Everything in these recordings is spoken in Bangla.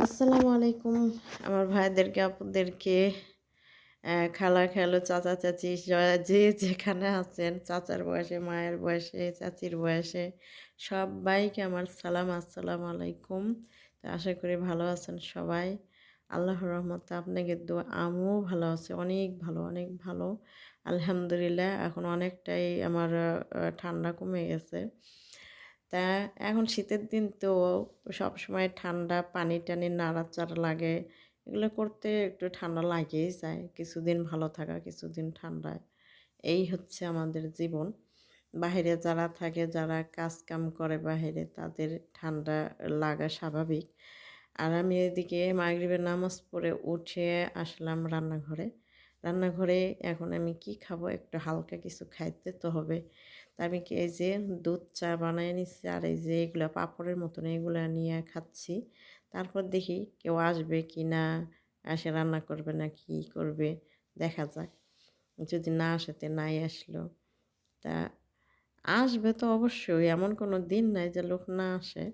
আসসালামু আলাইকুম আমার ভাইদেরকে আপুদেরকে খালা খালু চাচা চাচি যে যেখানে আছেন চাচার বয়সে মায়ের বয়সে চাচির বয়সে সবাইকে আমার সালাম আসসালামু আলাইকুম। তো আশা করি ভালো আছেন সবাই। আল্লাহর রহমতে আপনাকে দোয়া আমিও ভালো আছি, অনেক ভালো অনেক ভালো আলহামদুলিল্লাহ। এখন অনেকটাই আমার ঠান্ডা কমে গেছে। তা এখন শীতের দিন তো সবসময় ঠান্ডা পানি টানি নাড়াচাড়া লাগে, এগুলো করতে একটু ঠান্ডা লাগেই যায়। কিছুদিন ভালো থাকা কিছুদিন ঠান্ডায়, এই হচ্ছে আমাদের জীবন। বাহিরে যারা থাকে, যারা কাজ কাম করে বাহিরে, তাদের ঠান্ডা লাগা স্বাভাবিক। আর আমি এদিকে মাগরিবের নামাজ পড়ে উঠে আসলাম রান্নাঘরে। রান্নাঘরে এখন আমি কি খাবো, একটু হালকা কিছু খাইতে তো হবে। তা আমি কি এই যে দুধ চা বানিয়ে নিচ্ছি, আর এই যে এগুলো পাঁপড়ের মতন এগুলো নিয়ে খাচ্ছি। তারপর দেখি কেউ আসবে কি না, এসে রান্না করবে না কি করবে, দেখা যাক। যদি না আসে তে নাই আসলো। তা আসবে তো অবশ্যই, এমন কোনো দিন নাই যে লোক না আসে।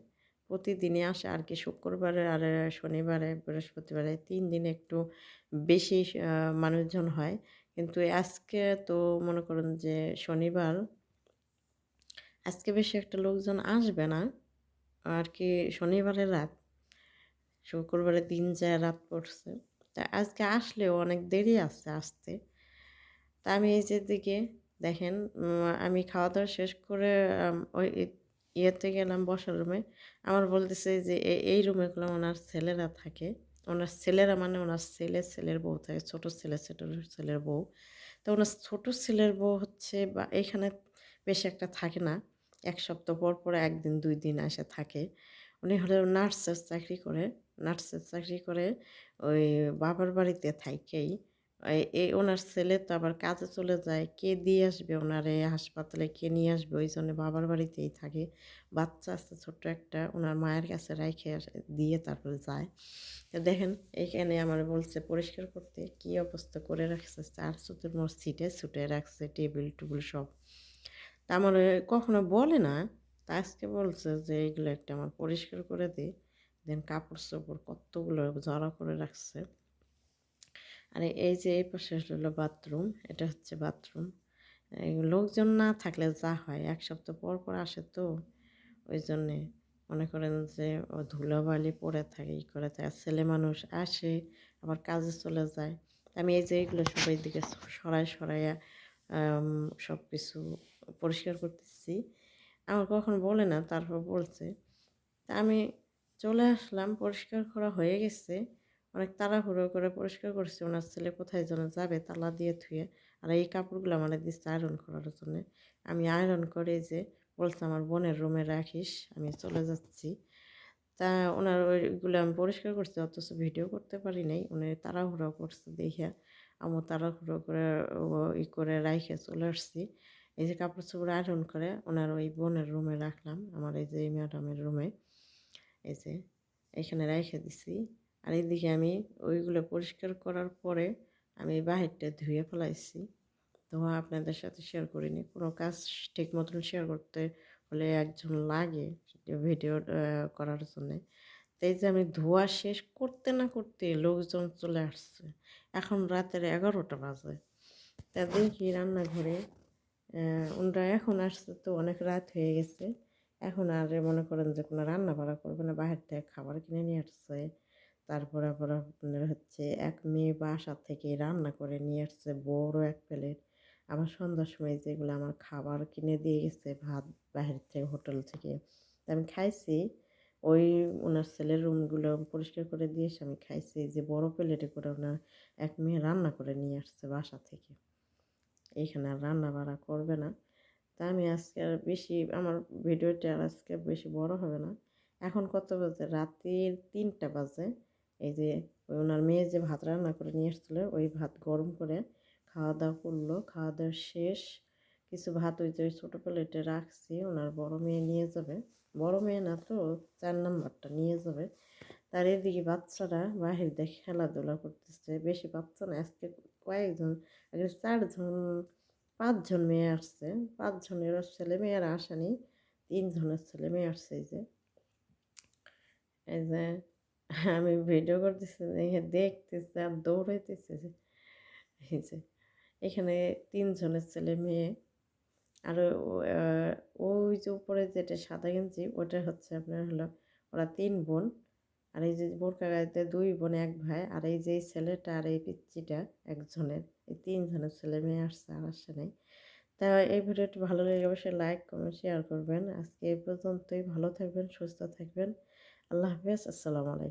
প্রতিদিনই আসে আর কি, শুক্রবারে আর শনিবারে বৃহস্পতিবারে ৩ দিন একটু বেশি মানুষজন হয়। কিন্তু আজকে তো মনে করুন যে শনিবার, আজকে বেশি একটা লোকজন আসবে না আর কি। শনিবারের রাত, শুক্রবারের দিন যায় রাত পড়ছে। তা আজকে আসলেও অনেক দেরি আছে আসতে। তা আমি এই যে দিকে দেখেন, আমি খাওয়া দাওয়া শেষ করে ওই ইয়েতে গেলাম বসার রুমে। আমার বলতেছে যে এই রুমে গুলো ওনার ছেলেরা থাকে। ওনার ছেলেরা মানে ওনার ছেলের বউ থাকে, ছোট ছেলে ছোট ছেলের বউ। তো ওনার ছোট ছেলের বউ হচ্ছে বা এখানে বেশি একটা থাকে না। ১ সপ্তাহ পর পর ১ দিন ২ দিন এসে থাকে। উনি হলো নার্সের চাকরি করে। নার্সের চাকরি করে ওই বাবার বাড়িতে থাইকেই ওনার ছেলে তো আবার কাজে চলে যায়। কে দিয়ে আসবে ওনারে হাসপাতালে, কে নিয়ে আসবে? ওইজন্য বাবার বাড়িতেই থাকে। বাচ্চা আছে ছোট্ট একটা, ওনার মায়ের কাছে রাইখে দিয়ে তারপরে যায়। তো দেখেন এইখানে আমারে বলছে পরিষ্কার করতে। কি অবস্থা করে রাখছে! চার চতুর্মুখ ছিটায়-ছুটায় রাখছে, টেবিল-টুবিল সব। তা আমারে কখনো বলে না। তা আজকে বলছে যে, "এগুলো একটু আমার পরিষ্কার করে দে।" দেন কাপড়-চোপড় কতগুলো জড়ো করে রাখছে। আর এই যে এই পাশে হলো বাথরুম, এটা হচ্ছে বাথরুম। এই লোকজন না থাকলে যা হয়, ১ সপ্তাহ পর পর আসে তো, ওই জন্যে মনে করেন যে ধুলাবালি পড়ে থাকে, ই করে থাকে। ছেলে মানুষ আসে আবার কাজে চলে যায়। আমি এই যে এগুলো সবাই দিকে সরাইয়া সব কিছু পরিষ্কার করতেছি। আমার কখনো বলে না, তারপর বলছে। তা আমি চলে আসলাম, পরিষ্কার করা হয়ে গেছে। অনেক তাড়াহুড়ো করে পরিষ্কার করছি। ওনার ছেলে কোথায় যেন যাবে তালা দিয়ে থুয়ে। আর এই কাপড়গুলো আমারে দিচ্ছে আয়রন করার জন্যে। আমি আয়রন করে যে বলছে আমার বোনের রুমে রাখিস, আমি চলে যাচ্ছি। তা ওনার ওইগুলো আমি পরিষ্কার করছি, অথচ ভিডিও করতে পারি নাই। উনি তাড়াহুড়ো করছে দেইখা আমিও তাড়াহুড়ো করে ই করে রাইখা চলে আসছি। এই যে কাপড়-চোপড় আয়রন করে ওনার ওই বোনের রুমে রাখলাম। আমার এই যে এই ম্যাডামের রুমে। এই যে এখানে রাইখা দিছি। আর এইদিকে আমি ওইগুলো পরিষ্কার করার পরে আমি বাহিরটা ধুয়ে ফেলাইছি। ধোয়া আপনাদের সাথে শেয়ার করিনি। কোনো কাজ ঠিক মতন শেয়ার করতে হলে একজন লাগে ভিডিও করার জন্যে। তো এই যে আমি ধোয়া শেষ করতে না করতে লোকজন চলে আসছে। এখন রাতের ১১টা বাজে। তা দেখি রান্নাঘরে ওনারা এখন আসছে তো অনেক রাত হয়ে গেছে। এখন আর মনে করেন যে কোনো রান্না বাড়া করবে না। বাহির থেকে খাবার কিনে নিয়ে আসছে। তারপরে আবার আপনার হচ্ছে এক মেয়ে বাসা থেকে রান্না করে নিয়ে আসছে বড় ১ প্লেট। আবার সন্ধ্যার সময় যেগুলো আমার খাবার কিনে দিয়ে গেছে ভাত বাহির থেকে হোটেল থেকে। তা আমি খাইছি। ওই ওনার ছেলের রুমগুলো পরিষ্কার করে দিয়ে এসে আমি খাইছি। যে বড় প্লেটে করে ওনার এক মেয়ে রান্না করে নিয়ে আসছে বাসা থেকে। এইখানে আর রান্না বাড়া করবে না। তা আমি আজকে আর বেশি আমার ভিডিওটা আর আজকে বেশি বড় হবে না। এখন কত বাজে? রাতের ৩টা বাজে। এই যে ওনার মেয়ে যে ভাত রান্না করে নিয়ে এসেছিল, ওই ভাত গরম করে খাওয়া দাওয়া করলো। খাওয়া দাওয়া শেষ। কিছু ভাত ওই যে ছোটো প্লেটে রাখছি, ওনার বড় মেয়ে নিয়ে যাবে। বড় মেয়ে না তো, ৪ নাম্বারটা নিয়ে যাবে। তার এদিকে বাচ্চারা বাহির দিয়ে খেলাধুলা করতেছে। বেশি বাচ্চা না, আজকে কয়েকজন, আগে ৪ জন ৫ জন মেয়ে আসছে। ৫ জনের ছেলেমেয়েরা আসেনি। ৩ জনের ছেলেমেয়ে আসছে এই যে। আমি ভিডিও করতেছি দেখে দেখতেছে আর দৌড়াইতেছে যে এই যে এখানে ৩ জনের ছেলে মেয়ে। আর ওই যে উপরে যেটা সাদা গেঞ্জি ওটা হচ্ছে আপনার হলো ওরা ৩ বোন। আর এই যে বোরকা গায়েতে ২ বোন ১ ভাই। আর এই যে এই ছেলেটা আর এই পিচ্চিটা একজনের। এই ৩ জনের ছেলে মেয়ে আসছে আর আসে নাই। তা এই ভিডিওটি ভালো লাগলে অবশ্যই লাইক, কমেন্ট, শেয়ার করবেন। আজকে এই পর্যন্তই। ভালো থাকবেন, সুস্থ থাকবেন। আল্লাহ হাফেজ। আসসালামু আলাইকুম।